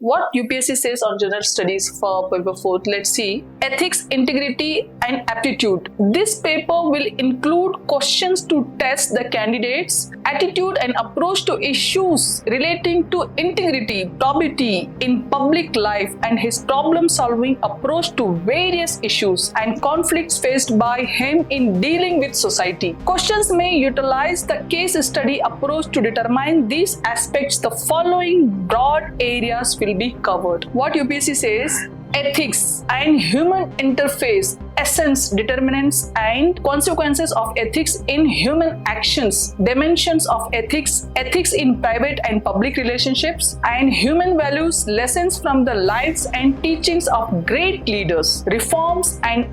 what UPSC says on general studies for paper 4. Let's see. Ethics, integrity and aptitude. This paper will include questions to test the candidates' attitude and approach to issues relating to integrity, probity in public life and his problem-solving approach to various issues and conflicts faced by him in dealing with society. Questions may utilize the case study approach to determine these aspects. The following broad areas will be covered. What UPSC says: ethics and human interface, essence, determinants and consequences of ethics in human actions, dimensions of ethics, ethics in private and public relationships, and human values, lessons from the lives and teachings of great leaders, reformers and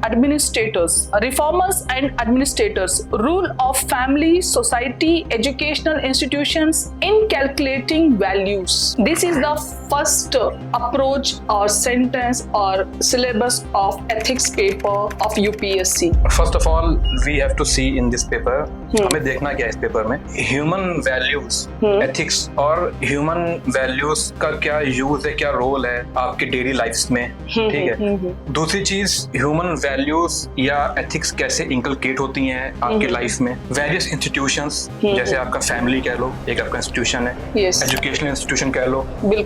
administrators, role of family, society, educational institutions in calculating values. This is the first approach or sentence or syllabus of ethics paper of UPSC. First of all, we have to see in this paper, हमें देखना क्या है इस paper में, human values, ethics और human values का क्या use है, क्या रोल है आपके डेली लाइफ्स में, ठीक है। दूसरी चीज, ह्यूमन वैल्यूज या एथिक्स कैसे इंकलकेट होती हैं आपके लाइफ में। वेरियस इंस्टीट्यूशंस, जैसे आपका फैमिली कह लो, एक आपका इंस्टीट्यूशन है, एजुकेशनल इंस्टीट्यूशन कह लो,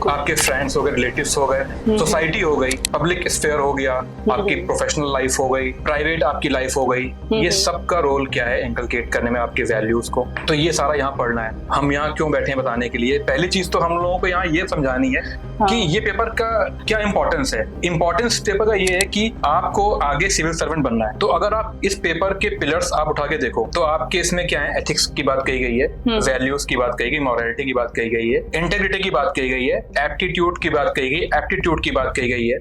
आपके फ्रेंड्स हो गए, रिलेटिव्स हो गए, सोसाइटी हो गई, पब्लिक स्फीयर हो गया, आपकी प्रोफेशनल लाइफ हो गई, प्राइवेट आपकी लाइफ हो गई, ये सब का रोल क्या है इंकलकेट करने में आपके वैल्यूज को। तो ये सारा यहाँ पढ़ना है। हम यहाँ क्यों बैठे हैं बताने के लिए। पहली चीज तो हम लोगों को यहाँ ये समझानी है कि ये पेपर का क्या इंपॉर्टेंस है। इंपॉर्टेंस पेपर का ये है कि आपको आगे सिविल सर्वेंट बनना है। तो अगर आप इस पेपर के पिलर्स आप उठा के देखो तो आपके इसमें क्या है, एथिक्स की बात कही गई है, वैल्यूज की बात कही गई, मॉरलिटी की बात कही गई है, इंटेग्रिटी की बात कही गई है, एप्टीट्यूड की बात कही गई, एप्टीट्यूड की बात कही गई है,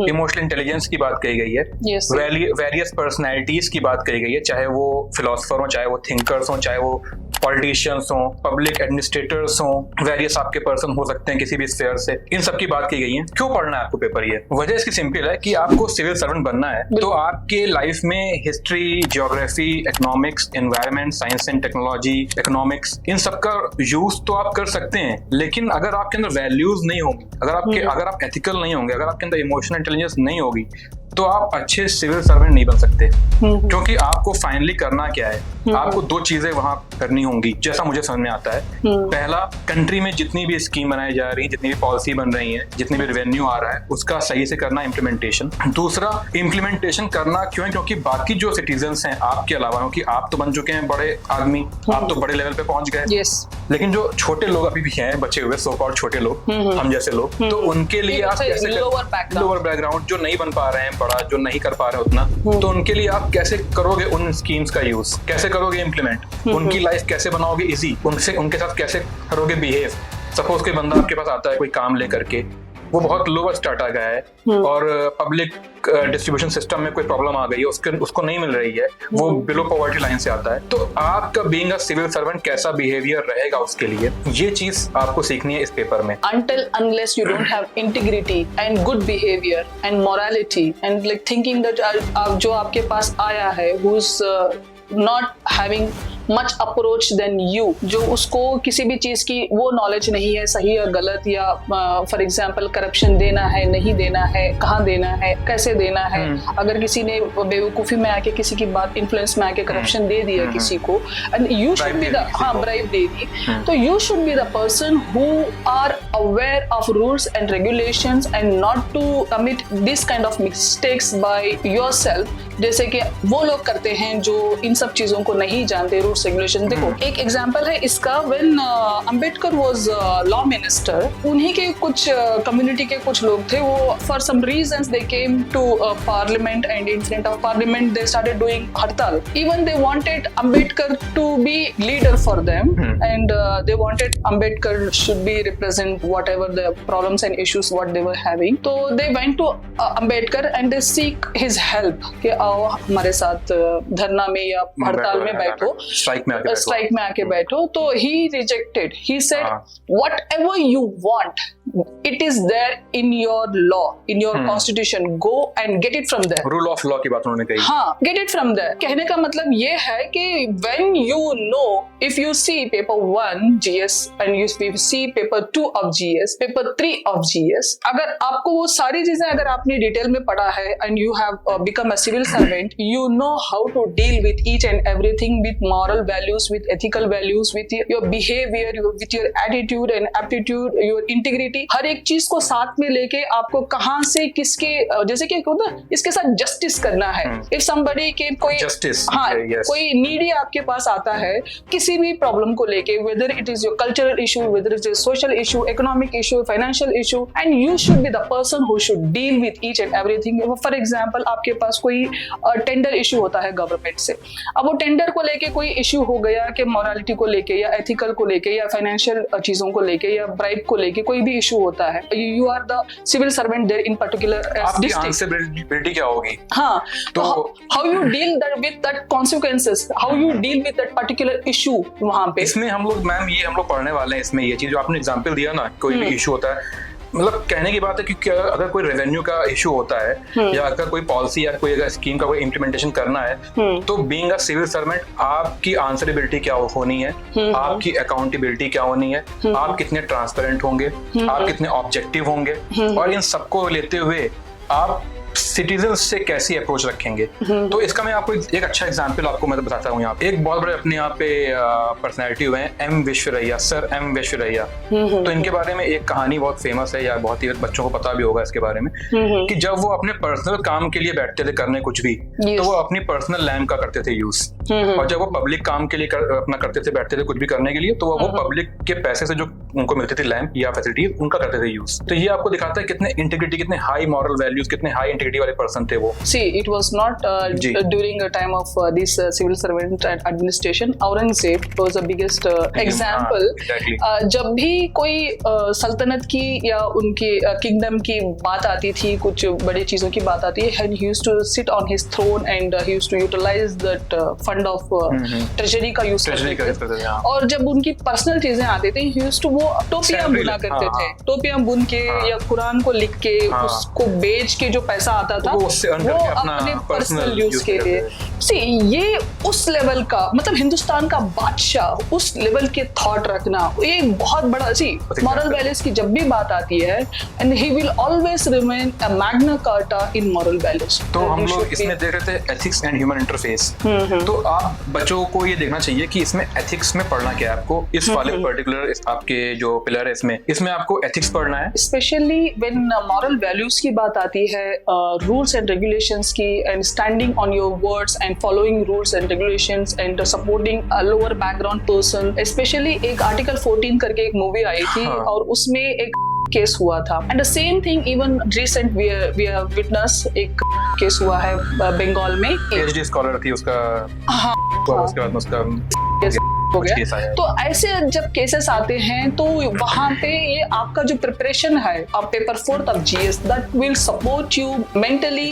इमोशनल इंटेलिजेंस की बात कही गई है, वेरियस पर्सनैलिटीज की बात कही गई है, चाहे वो फिलोसफर हो, चाहे वो थिंकर्स हो, चाहे वो पॉलिटिशियंस हो, पब्लिक एडमिनिस्ट्रेटर्स हो, वेरियस आपके पर्सन हो सकते हैं किसी भी स्फीयर से, इन सब की बात की गई है। क्यों पढ़ना है आपको पेपर? ये वजह इसकी सिंपल है कि आपको सिविल सर्वेंट बनना है तो आपके लाइफ में history, geography, economics, environment, science and technology, economics, इन सब का यूज तो आप कर सकते हैं, लेकिन अगर आपके अंदर वैल्यूज नहीं होंगी, अगर आप एथिकल नहीं होंगे, अगर आपके अंदर इमोशनल इंटेलिजेंस नहीं होगी, तो आप अच्छे सिविल सर्वेंट नहीं बन सकते। क्योंकि आपको फाइनली करना क्या है, आपको दो चीजें वहां करनी होंगी, जैसा मुझे समझ में आता है। पहला, कंट्री में जितनी भी स्कीम बनाई जा रही है, जितनी भी पॉलिसी बन रही है, जितनी भी रेवेन्यू आ रहा है, उसका सही से करना इम्प्लीमेंटेशन। दूसरा, इम्प्लीमेंटेशन करना क्यों है? क्योंकि बाकी जो सिटीजन्स हैं आपके अलावा, क्योंकि आप तो बन चुके हैं बड़े आदमी, आप तो बड़े लेवल पे पहुंच गए, लेकिन जो छोटे लोग अभी भी हैं, बचे हुए सो कॉल्ड छोटे लोग, हम जैसे लोग, तो उनके लिए आप कैसे लोअर बैकग्राउंड जो नहीं बन पा रहे हैं, बड़ा जो नहीं कर पा रहे उतना, तो उनके लिए आप कैसे करोगे उन स्कीम्स का यूज, कैसे करोगे इम्प्लीमेंट, उनकी लाइफ कैसे बनाओगे इजी, उनके साथ कैसे करोगे बिहेव। सपोज कोई बंदा आपके पास आता है कोई काम लेकर के, वो बहुत लोअर स्टार्ट आ गया है और पब्लिक डिस्ट्रीब्यूशन सिस्टम में कोई प्रॉब्लम आ गई है, उसको नहीं मिल रही है, वो बिलो पॉवर्टी लाइन से आता है, तो आपका बीइंग अ सिविल सर्वेंट कैसा बिहेवियर रहेगा उसके लिए, ये चीज आपको सीखनी है इस पेपर में। Until unless you don't have integrity and good behavior and morality and like thinking that जो आपके पास आया है, who's not having much approach than you, जो उसको किसी भी चीज की वो नॉलेज नहीं है, सही या गलत, या फॉर एग्जांपल करप्शन देना है, नहीं देना है, कहाँ देना है, कैसे देना है। अगर किसी ने बेवकूफी में आके किसी की बात इन्फ्लुएंस में आके करप्शन दे दिया किसी को, and you should be the bribe दे दी, तो you should be the person who are aware of rules and regulations and not to commit this kind of mistakes by yourself, जैसे कि वो लोग करते हैं जो इन सब चीजों को नहीं जानते, रूल्स रेगुलेशन। देखो एक एग्जांपल है इसका, when Ambedkar was law minister, उन्हीं के कुछ कम्युनिटी के कुछ लोग थे, वो for some reasons they came to parliament and in front of parliament they started doing hartal. Even they wanted Ambedkar to be leader for them and they wanted Ambedkar should be represent whatever the problems and issues what they were having. तो they went to Ambedkar and they seek his help कि आओ हमारे साथ धरना में या हड़ताल में बैठो, स्ट्राइक में आके बैठो। स्ट्राइक में आके बैठो। तो he rejected, he said whatever you want, it is there in your law, in your constitution, go and get it from there. Rule of law की बात उन्होंने कही। हाँ, get it from there। कहने का मतलब ये है कि when you know, if you see paper 1 GS and you see paper 2 of GS, paper 3 of GS, अगर आपको वो सारी चीजें अगर आपने डिटेल में पढ़ा है and you have become a civil servant, you know how to deal with each and everything, with moral values, with ethical values, with your behavior, with your attitude and aptitude, your integrity, हर एक चीज को साथ में लेके आपको कहाँ से किसके, जैसे कि होता है इसके साथ जस्टिस करना है। इफ somebody के कोई Justice, हाँ yes. कोई नीडी आपके पास आता है किसी भी प्रॉब्लम को लेके, whether it is your cultural issue, whether it is social issue, economic issue, financial issue, and you should be the person who should deal with each and everything. For example, आपके पास कोई tender issue होता है government से, अब वो tender को लेके कोई इशू हो गया कि मोरालिटी को लेके या एथिकल को लेके या फाइनेंशियल चीजों को लेके या ब्राइब को लेके कोई भी इशू होता है, you are the civil servant there in particular आपकी आंसरेबिलिटी क्या होगी? हाँ, तो तो how you deal with that consequences, how you deal with that particular issue वहाँ पे। इसमें हम लोग मैम ये हम लोग पढ़ने वाले हैं, इसमें ये चीज जो आपने एग्जांपल दिया ना, कोई भी इशू होता है, मतलब कहने की बात है कि अगर कोई रेवेन्यू का इशू होता है या अगर कोई पॉलिसी या कोई अगर स्कीम का कोई इम्प्लीमेंटेशन करना है, तो बीइंग अ सिविल सर्वेंट आपकी आंसरेबिलिटी क्या होनी है, आपकी अकाउंटेबिलिटी क्या होनी है, आप कितने ट्रांसपेरेंट होंगे, आप कितने ऑब्जेक्टिव होंगे, और इन सबको लेते हुए आप सिटीजन्स से कैसी अप्रोच रखेंगे। तो इसका मैं आपको एक अच्छा एग्जांपल आपको मैं बताता हूँ। यहाँ पे एक बहुत बड़े अपने यहाँ पे पर्सनैलिटी हुए हैं, M Visvesvaraya, sir M Visvesvaraya. तो इनके बारे में एक कहानी बहुत फेमस है, या बहुत ही बच्चों को पता भी होगा इसके बारे में, कि जब वो अपने पर्सनल काम के लिए बैठते थे करने कुछ भी, तो वो अपनी पर्सनल लैंड का करते थे यूज, और जब वो पब्लिक काम के लिए अपना करते थे, बैठते थे कुछ भी करने के लिए, तो वो पब्लिक के पैसे से जो उनको मिलती थी लैंड या फैसिलिटी, उनका करते थे यूज। तो ये आपको दिखाता है कितने इंटीग्रिटी, कितने हाई मॉरल वैल्यूज, कितने हाई इंटीग्रिटी वाले पर्सन थे वो। See, it was not during a time of this civil servant administration. Aurangzeb was the biggest example. Exactly. जब भी कोई सल्तनत की या उनकी किंगडम की बात आती थी, कुछ बड़ी चीजों की बात आती है, he used to sit on his throne and he used to utilize that fund of treasury का यूज करते थे। और जब उनकी पर्सनल चीजें आती थी, he used to वो टोपियां बुना करते थे, टोपियां बुन के या कुरान को लिख के उसको बेच के जो पैसा आता था वो अपने पर्सनल यूज के लिए। सी, ये उस लेवल का, मतलब हिंदुस्तान का बादशाह, उस लेवल के थॉट रखना, ये बहुत बड़ा। सी, मॉरल वैल्यूज की जब भी बात आती है, and he will always remain a Magna carta in moral values. तो हम लोग इसमें देख रहे थे एथिक्स एंड ह्यूमन इंटरफेस। तो आप बच्चों को ये देखना चाहिए कि इसमें एथिक्स में पढ़ना क्या है आपको, इस वाले पर्टिकुलर आपके जो पिलर है इसमें आपको एथिक्स पढ़ना है। स्पेशली व्हेन मॉरल वैल्यूज की बात आती है, रूल्स एंड regulations की, and standing on your words and following rules and regulations and supporting a lower background person, especially एक आर्टिकल 14 करके एक मूवी आई थी और उसमें एक केस हुआ था, and the same thing even recent we have witnessed, एक केस हुआ है बंगाल में, PhD स्कॉलर थी उसका, उसके बाद उसका हो गया। तो ऐसे जब केसेस आते हैं तो वहां पे ये आपका जो प्रिपरेशन है, आप paper 4 of GS, that will support you mentally,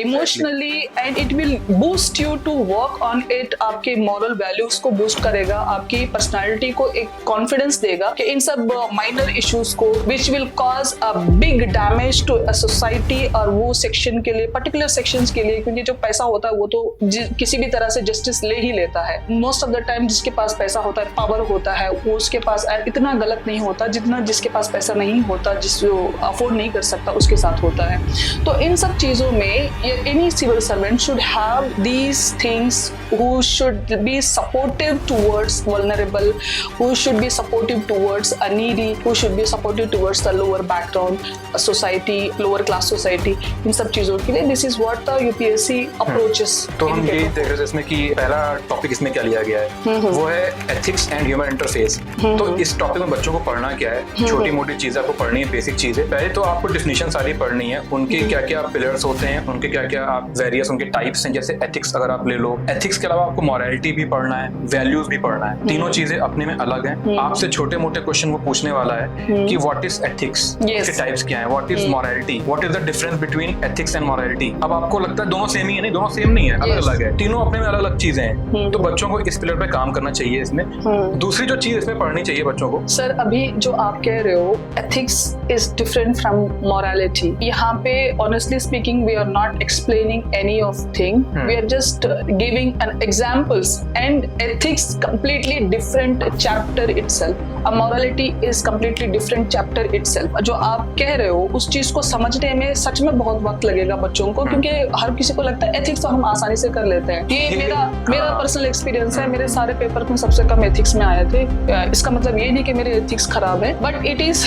emotionally, and it will boost you to work on it. आपके मॉरल वैल्यूज को बूस्ट करेगा, आपकी पर्सनालिटी को एक कॉन्फिडेंस देगा कि इन सब माइनर इश्यूज को which will cause a big damage to a society, और वो सेक्शन के लिए, पर्टिकुलर सेक्शंस के लिए, क्योंकि जो पैसा होता है वो तो किसी भी तरह से जस्टिस ले ही लेता है। मोस्ट ऑफ द टाइम जिसके पास पैसा होता है, पावर होता है, वो उसके पास इतना गलत नहीं होता जितना जिसके पास पैसा नहीं होता, जिसको अफोर्ड नहीं कर सकता, उसके साथ होता है। तो इन सब चीजों में any civil servant should have these things, who should be supportive towards vulnerable, who should be supportive towards a needy, who should be supportive towards the lower background society, lower class society। इन सब चीजों के लिए this is what the UPSC approaches। तो हम यही देख रहे थे इसमें कि पहला टॉपिक इसमें क्या लिया गया है, वो है एथिक्स एंड ह्यूमन इंटरफेस। तो इस टॉपिक में बच्चों को पढ़ना क्या है, छोटी मोटी चीजें आपको पढ़नी है, बेसिक चीजें। पहले तो आपको डिफिनेशन सारी पढ़नी है, उनके क्या क्या पिलर्स होते हैं, उनके क्या क्या आप वेरियस उनके टाइप्स हैं। जैसे एथिक्स अगर आप ले लो, एथिक्स के अलावा आपको मॉरलिटी भी पढ़ना है, वैल्यूज भी पढ़ना है। तीनों चीजें अपने में अलग हैं। आपसे छोटे मोटे क्वेश्चन वो पूछने वाला है कि व्हाट इज एथिक्स, इसके टाइप्स क्या है, what is morality, what is the difference between ethics and morality. अब आपको लगता है दोनों सेम ही है, नहीं, दोनों सेम नहीं है, अलग अलग है, तीनों अपने में अलग अलग चीजें हैं। तो बच्चों को इस पिलर पे काम करना चाहिए इसमें। दूसरी जो चीज इसमें पढ़नी चाहिए बच्चों को, सर अभी जो आप कह रहे हो ethics is different from morality, यहाँ पे honestly speaking we are not explaining any of thing, we are just giving an examples and ethics completely different chapter itself, a morality is completely different chapter itself. जो आप कह रहे हो उस चीज को समझने में सच में बहुत वक्त लगेगा बच्चों को, क्योंकि हर किसी को लगता है एथिक्स तो हम आसानी से कर लेते हैं। ये मेरा पर्सनल एक्सपीरियंस है, मेरे सारे पेपर में सबसे कम एथिक्स में आए थे। इसका मतलब ये नहीं कि मेरे एथिक्स खराब है, बट इट इज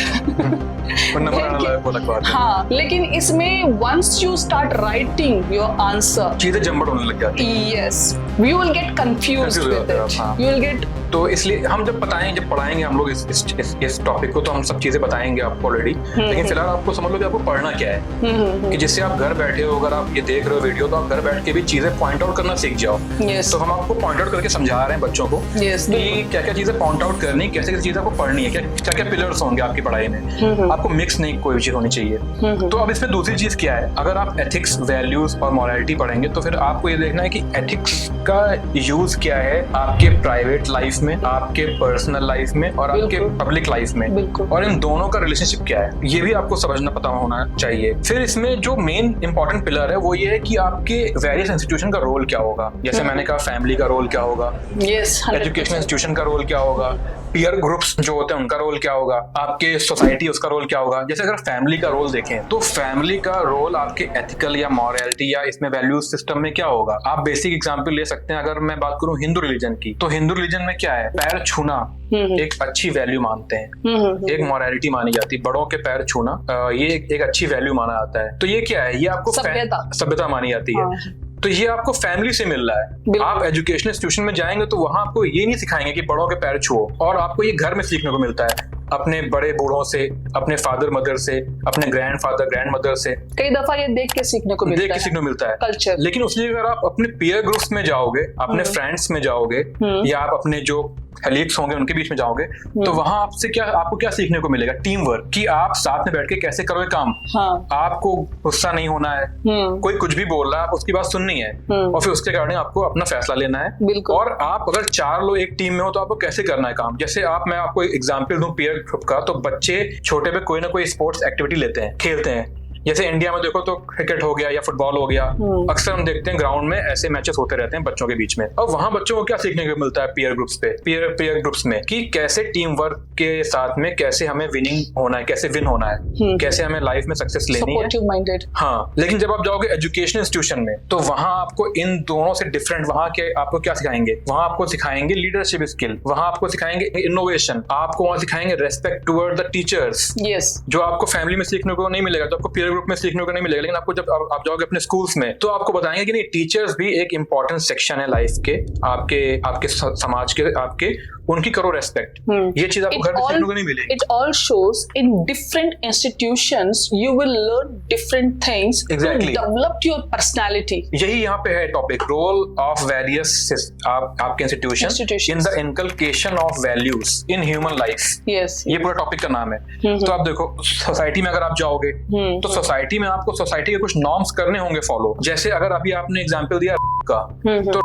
हाँ, लेकिन इसमें once you start writing your answer चीजें जम्बड़ होने लग जाती हैं। Yes, you will get confused with it, you will get. तो इसलिए हम जब पढ़ाएंगे हम लोग इस टॉपिक को, तो हम सब चीजें बताएंगे आपको ऑलरेडी। लेकिन फिलहाल आपको समझ लो कि आपको पढ़ना क्या है, कि जिससे आप घर बैठे हो, अगर आप ये देख रहे हो वीडियो, तो आप घर बैठ के भी चीजें पॉइंट आउट करना सीख जाओ। तो हम आपको पॉइंट आउट करके समझा रहे हैं बच्चों को कि क्या क्या चीजें पॉइंट आउट करनी, कैसे कैसे चीजें आपको पढ़नी है, क्या क्या पिलर्स होंगे आपकी पढ़ाई में। आपको मिक्स नहीं कोई भी चीज होनी चाहिए। तो अब इसमें दूसरी चीज क्या है, अगर आप एथिक्स, वैल्यूज और मोरालिटी पढ़ेंगे तो फिर आपको ये देखना है कि एथिक्स का यूज क्या है आपके प्राइवेट लाइफ में, आपके पर्सनल लाइफ में और आपके पब्लिक लाइफ में, और इन दोनों का रिलेशनशिप क्या है, ये भी आपको समझना पता होना चाहिए। फिर इसमें जो मेन इंपॉर्टेंट पिलर है वो ये है कि आपके वेरियस इंस्टीट्यूशन का रोल क्या होगा। जैसे मैंने कहा फैमिली का रोल क्या होगा, एजुकेशन इंस्टीट्यूशन का रोल क्या होगा, पीयर ग्रुप्स जो होते हैं उनका रोल क्या होगा, आपके सोसाइटी उसका रोल क्या होगा। जैसे अगर फैमिली का रोल देखें तो फैमिली का रोल आपके एथिकल या मॉरलिटी या इसमें वैल्यूज सिस्टम में क्या होगा। आप बेसिक एग्जांपल ले सकते हैं, अगर मैं बात करूं हिंदू रिलीजन की, तो हिंदू रिलीजन में क्या है, पैर छूना एक अच्छी वैल्यू मानते हैं, एक मॉरलिटी मानी जाती है, बड़ों के पैर छूना ये एक अच्छी वैल्यू माना जाता है। तो ये क्या है, ये आपको सभ्यता मानी जाती है। तो ये आपको फैमिली से मिल रहा है। आप एजुकेशनल इंस्टीट्यूशन में जाएंगे तो वहां आपको ये नहीं सिखाएंगे कि बड़ों के पैर छुओ, और आपको ये घर में सीखने को मिलता है, अपने बड़े बूढ़ों से, अपने फादर मदर से, अपने ग्रैंडफादर ग्रैंड मदर से। कई दफा ये देख के सीखने को मिलता है कल्चर। लेकिन उसलिए अगर आप अपने पीयर ग्रुप्स में जाओगे, अपने फ्रेंड्स में जाओगे, या आप अपने जो कलीग्स होंगे उनके बीच में जाओगे, तो वहां आपको क्या सीखने को मिलेगा, टीम वर्क, कि आप साथ में बैठ के कैसे करोगे काम। आपको गुस्सा नहीं होना है, कोई कुछ भी बोल रहा है आप उसकी बात सुननी है, और फिर उसके कारण आपको अपना फैसला लेना है। और आप अगर 4 लोग एक टीम में हो तो आपको कैसे करना है काम। जैसे मैं आपको एग्जाम्पल दूं पीयर ग्रुप का, तो बच्चे छोटे पे कोई ना कोई स्पोर्ट्स एक्टिविटी लेते हैं, खेलते हैं। जैसे इंडिया में देखो तो क्रिकेट हो गया या फुटबॉल हो गया, अक्सर हम देखते हैं ग्राउंड में ऐसे मैचेस होते रहते हैं बच्चों के बीच में। और वहां बच्चों को क्या सीखने को मिलता है पीयर ग्रुप्स पे, पीयर ग्रुप्स में, कि कैसे टीम वर्क के साथ में कैसे हमें विनिंग होना है, कैसे विन होना है, कैसे हमें लाइफ में सक्सेस लेनी है। हाँ, लेकिन जब आप जाओगे एजुकेशन इंस्टीट्यूशन में तो वहां आपको इन दोनों से डिफरेंट, वहां के आपको क्या सिखाएंगे, वहां आपको सिखाएंगे लीडरशिप स्किल, वहां आपको सिखाएंगे इनोवेशन, आपको वहां सिखाएंगे रेस्पेक्ट टुवर्ड द टीचर्स, जो आपको फैमिली में सीखने को नहीं मिलेगा, तो आपको पीयर ग्रुप में सीखने को नहीं मिलेगा। लेकिन आपको जब आप जाओगे अपने स्कूल्स में तो आपको बताएंगे कि नहीं, टीचर्स भी एक इंपॉर्टेंट सेक्शन है लाइफ के, आपके समाज के, आपके उनकी करो रेस्पेक्ट। ये चीज आपको घर में सीखने को नहीं मिलेगी। It all shows in different institutions you will learn different things to develop your personality. यही यहाँ पे है टॉपिक, रोल ऑफ वेरियस आपके institution in the inculcation of values in human life. ये पूरा टॉपिक का नाम है। तो आप देखो सोसाइटी में अगर आप जाओगे तो सोसाइटी में आपको सोसाइटी के कुछ नॉर्म्स करने होंगे फॉलो। जैसे अगर अभी आपने एग्जांपल दिया का, तो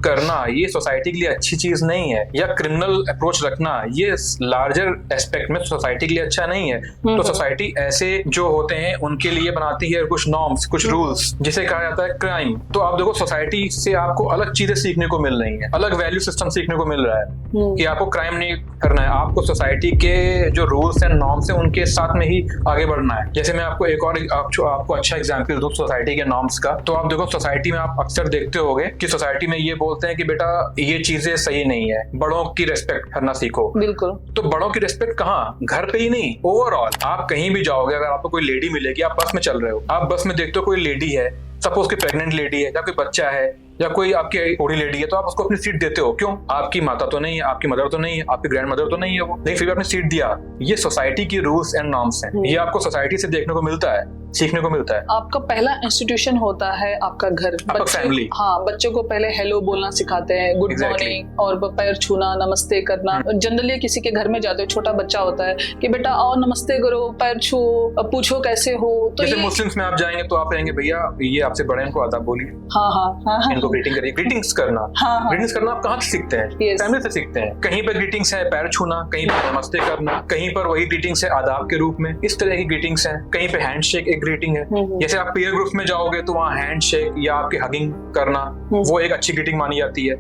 करना ये सोसाइटी के लिए अच्छी चीज नहीं है, या क्रिमिनल अप्रोच रखना ये लार्जर एस्पेक्ट में सोसाइटी के लिए अच्छा नहीं है। तो सोसाइटी ऐसे जो होते हैं उनके लिए बनाती है कुछ नॉर्म्स, कुछ रूल्स, जिसे कहा जाता है क्राइम। तो आप देखो सोसाइटी से आपको अलग चीजें सीखने को मिल रही हैं, अलग वैल्यू सिस्टम सीखने को मिल रहा है कि आपको क्राइम नहीं करना है, आपको सोसाइटी के जो रूल्स एंड नॉर्म्स है उनके साथ में ही आगे बढ़ना है। जैसे मैं आपको एक और आपको अच्छा एग्जाम्पल दूं सोसाइटी के नॉर्म्स का, तो आप देखो सोसाइटी में आप अक्सर देखते होगे कि सोसाइटी में ये बोलते हैं कि बेटा ये चीजें सही नहीं है, बड़ों की रिस्पेक्ट करना सीखो। बिल्कुल। तो बड़ों की रिस्पेक्ट कहाँ, घर पे ही नहीं, ओवरऑल आप कहीं भी जाओगे, अगर आपको कोई लेडी मिलेगी, आप बस में चल रहे हो, आप बस में देखते हो कोई लेडी है, सपोज की प्रेग्नेंट लेडी है या कोई बच्चा है या कोई आपकी बूढ़ी लेडी है तो आप उसको अपनी सीट देते हो, क्यों? आपकी माता तो नहीं है, आपकी मदर तो नहीं है, आपकी ग्रैंड मदर तो नहीं है वो, लेकिन फिर भी आपने सीट दिया। ये सोसाइटी की रूल्स एंड नॉर्म्स हैं, ये आपको सोसाइटी से देखने को मिलता है, सीखने को मिलता है। आपका पहला इंस्टीट्यूशन होता है आपका घर, आपका फैमिली। हाँ, बच्चों को पहले हेलो बोलना सिखाते हैं, गुड मॉर्निंग, और पैर छूना, नमस्ते करना। जनरली किसी के घर में जाते हो, छोटा बच्चा होता है कि बेटा आओ नमस्ते करो, पैर छू, पूछो कैसे हो। तो जैसे मुस्लिम्स में आप जाएंगे तो आप कहेंगे भैया ये आपसे बड़े, इनको आदाब बोलिए, हाँ, इनको ग्रीटिंग करिए। ग्रीटिंग्स करना, ग्रीटिंग्स करना आप कहाँ से सीखते हैं? फैमिली से सीखते हैं। कहीं पर ग्रीटिंग्स है पैर छूना, कहीं पर नमस्ते करना, कहीं पर वही ग्रीटिंग्स है आदाब के रूप में, इस तरह की ग्रीटिंग्स हैं। कहीं पे हैंडशेक एक ग्रीटिंग है। जैसे आप पीयर ग्रुप में जाओगे तो वहाँ हैंडशेक या आपकी हगिंग करना वो एक अच्छी ग्रीटिंग मानी जाती है।